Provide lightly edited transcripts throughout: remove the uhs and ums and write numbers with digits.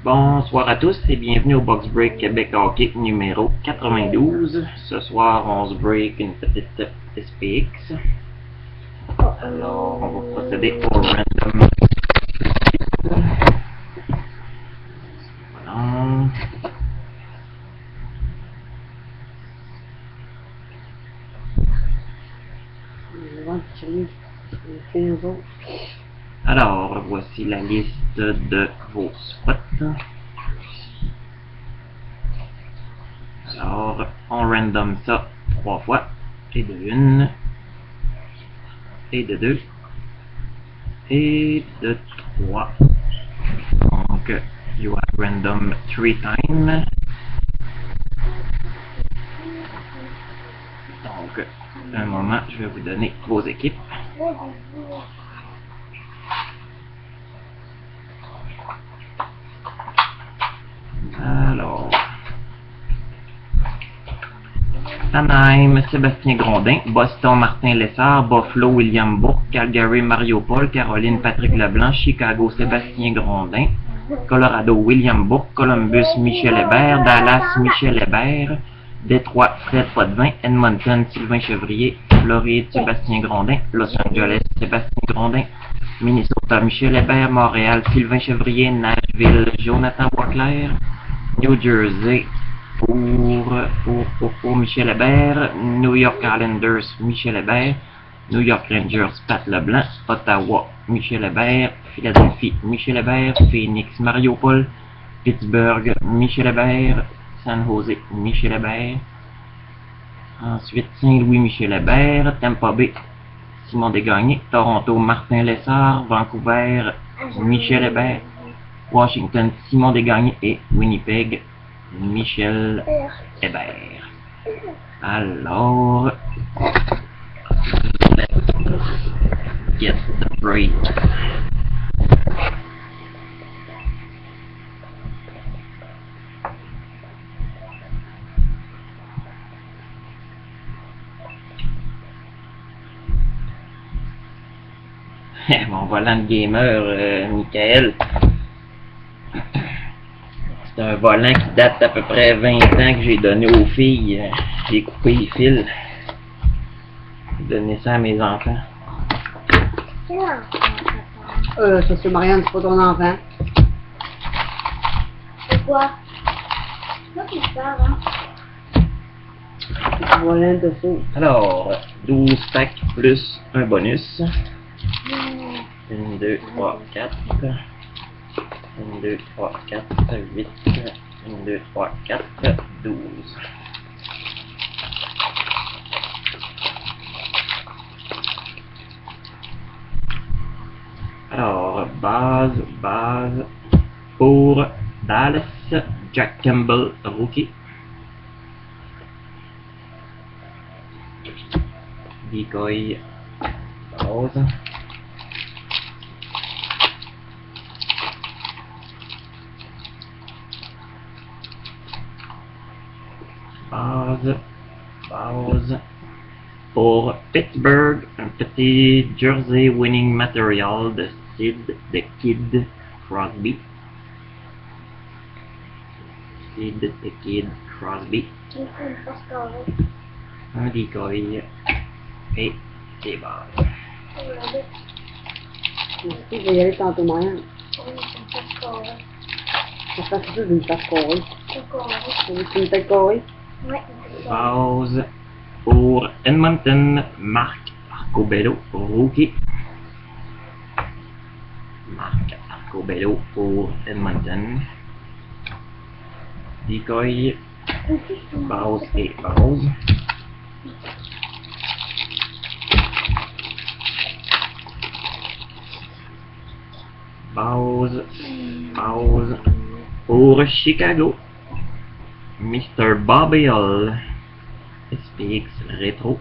Bonsoir à tous et bienvenue au Box Break Québec Hockey numéro 92. Ce soir, on se break une petite SPX. Alors, on va procéder au random. Voilà. Alors, voici la liste de vos spots. Alors, on random ça 3 fois, et de 1, et de 2, et de 3. Donc, you have random 3 times. Donc, un moment, je vais vous donner vos équipes. Alors, Anaheim, Sébastien Grondin, Boston, Martin Lessard, Buffalo, William Bourque, Calgary, Mario Paul, Caroline, Patrick Leblanc, Chicago, Sébastien Grondin, Colorado, William Bourque, Columbus, Michel Hébert, Dallas, Michel Hébert, Détroit, Fred Potvin, Edmonton, Sylvain Chevrier, Floride, Sébastien Grondin, Los Angeles, Sébastien Grondin, Minnesota, Michel Hébert, Montréal, Sylvain Chevrier, Nashville, Jonathan Boisclair, New Jersey, pour Michel Hébert, New York Islanders, Michel Hébert, New York Rangers, Pat Leblanc, Ottawa, Michel Hébert, Philadelphie, Michel Hébert, Phoenix, Mario Paul, Pittsburgh, Michel Hébert, San Jose, Michel Hébert, ensuite Saint-Louis, Michel Hébert, Tampa Bay, Simon Desgagnés, Toronto, Martin Lessard, Vancouver, Michel Hébert, Washington, Simon Desgagnés et Winnipeg, Michel Hébert. Alors, let's get the break. Mon volant de gamer, Michael. C'est un volant qui date d'à peu près 20 ans que j'ai donné aux filles. J'ai coupé les fils. J'ai donné ça à mes enfants. Ça c'est Marianne, c'est pas ton enfant. Pourquoi? C'est toi qui parles, hein? C'est ton volant de fou. Alors, 12 packs plus un bonus. 1, 2, 3, 4. 1, 2, 3, 4, 8. 1, 2, 3, 4, 12. Alors, base pour Dallas, Jack Campbell, rookie. Decoy, base. Base. Pour Pittsburgh, un petit jersey winning material de Sid the Kid Crosby. Sid the Kid Crosby. Un decoy et des bases. Je vais y aller tantôt, Marianne. Ça fait ça d'une tête carrée. C'est une tête carrée? Base pour Edmonton, Marc Arcobello, rookie. Marc Arcobello pour Edmonton. Decoy, base et base. Base pour Chicago. Mr. Bobby Hull, SPX Rétro.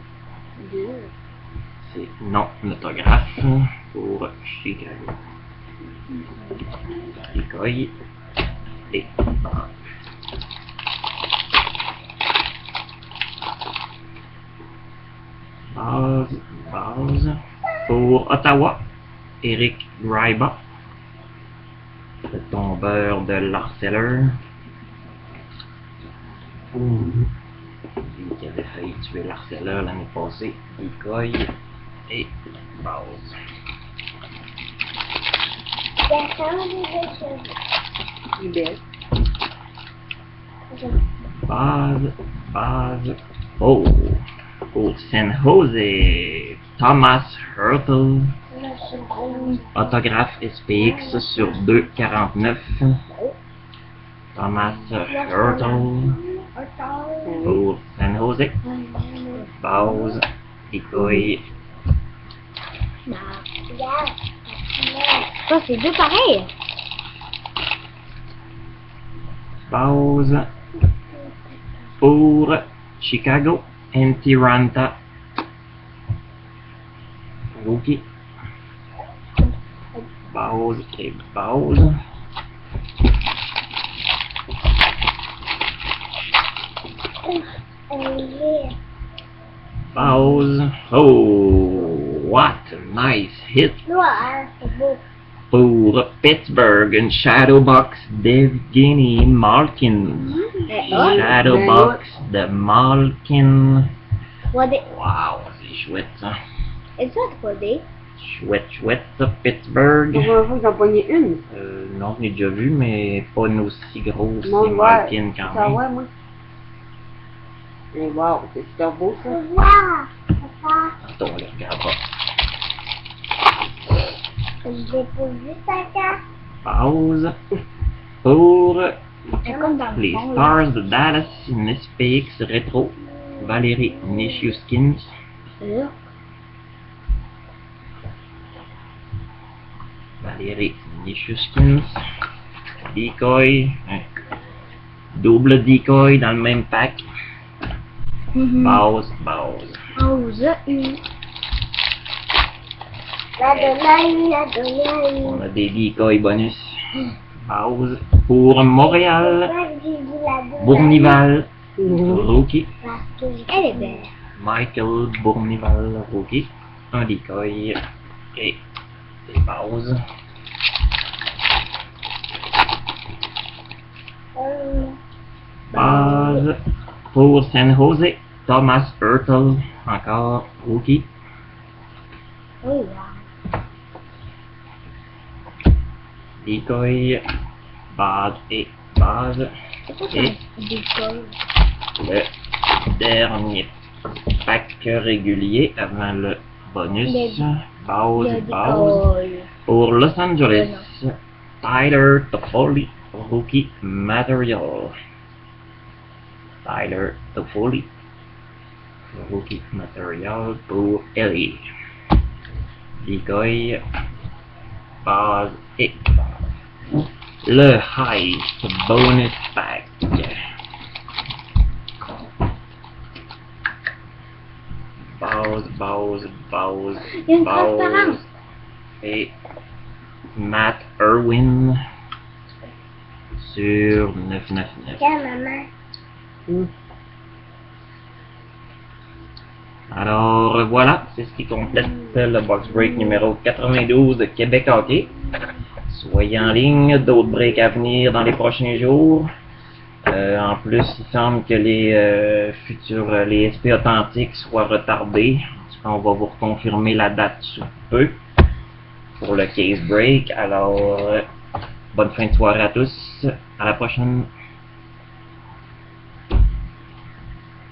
C'est non l'autographe pour Chicago. Decoy et base pour Ottawa, Eric Gryba. Le tombeur de l'harceleur. Lui qui avait failli tuer l'harceleur l'année passée. Decoy et base. Il est belle. Base. Oh! Pour San Jose, Thomas Hurtle. Autographe SPX sur 2,49. Thomas Hurtle. Pour San Jose. Base. Decoy. Oh, c'est deux pareils. Base. Pour Chicago. Antiranta. Rookie. Base et base. Base. Oh, what a nice hit C'est beau. pour Pittsburgh. Une shadow box d'Evgeny Malkin. Shadow box de Malkin. 3D. Wow, c'est chouette ça. Est-ce que 3D? Chouette ça, Pittsburgh. La première fois que j'en pognais une. Non, je l'ai déjà vu, mais pas une aussi grosse. Non, C'est Malkin quand ça même. ouais, moi. Et wow, c'est super beau ça. Wow! Papa, Attends, on les regarde pas. je dépose juste à carte. Pause. Pour C'est comme dans le les fond, là. Stars de Dallas, une SPX rétro. Valérie Nishuskins. Valérie Nishuskins. Decoy. Double decoy dans le même pack. Base. Pause. On a des decoys bonus. Base. Pour Montréal. Bournival. Rookie. Elle est belle. Michael Bournival. Rookie. Un decoy. Et des bases. Base. Pour San Jose. Thomas Hurtle. Encore rookie. Oui, Decoy. Base et base. Et le dernier pack régulier avant le bonus. Base. Pour Los Angeles, Tyler Toffoli, rookie material. Tyler Toffoli, rookie material pour LA. Decoy, base et base. Le Heist bonus pack. Base. Il y a une transparence. Et Matt Irwin sur 999. Tiens, maman. Alors voilà, c'est ce qui complète le box break numéro 92 de Québec Hockey. Soyez en ligne, d'autres breaks à venir dans les prochains jours. En plus, il semble que les les SP authentiques soient retardés. On va vous reconfirmer la date sous peu pour le case break. Alors, bonne fin de soirée à tous. À la prochaine.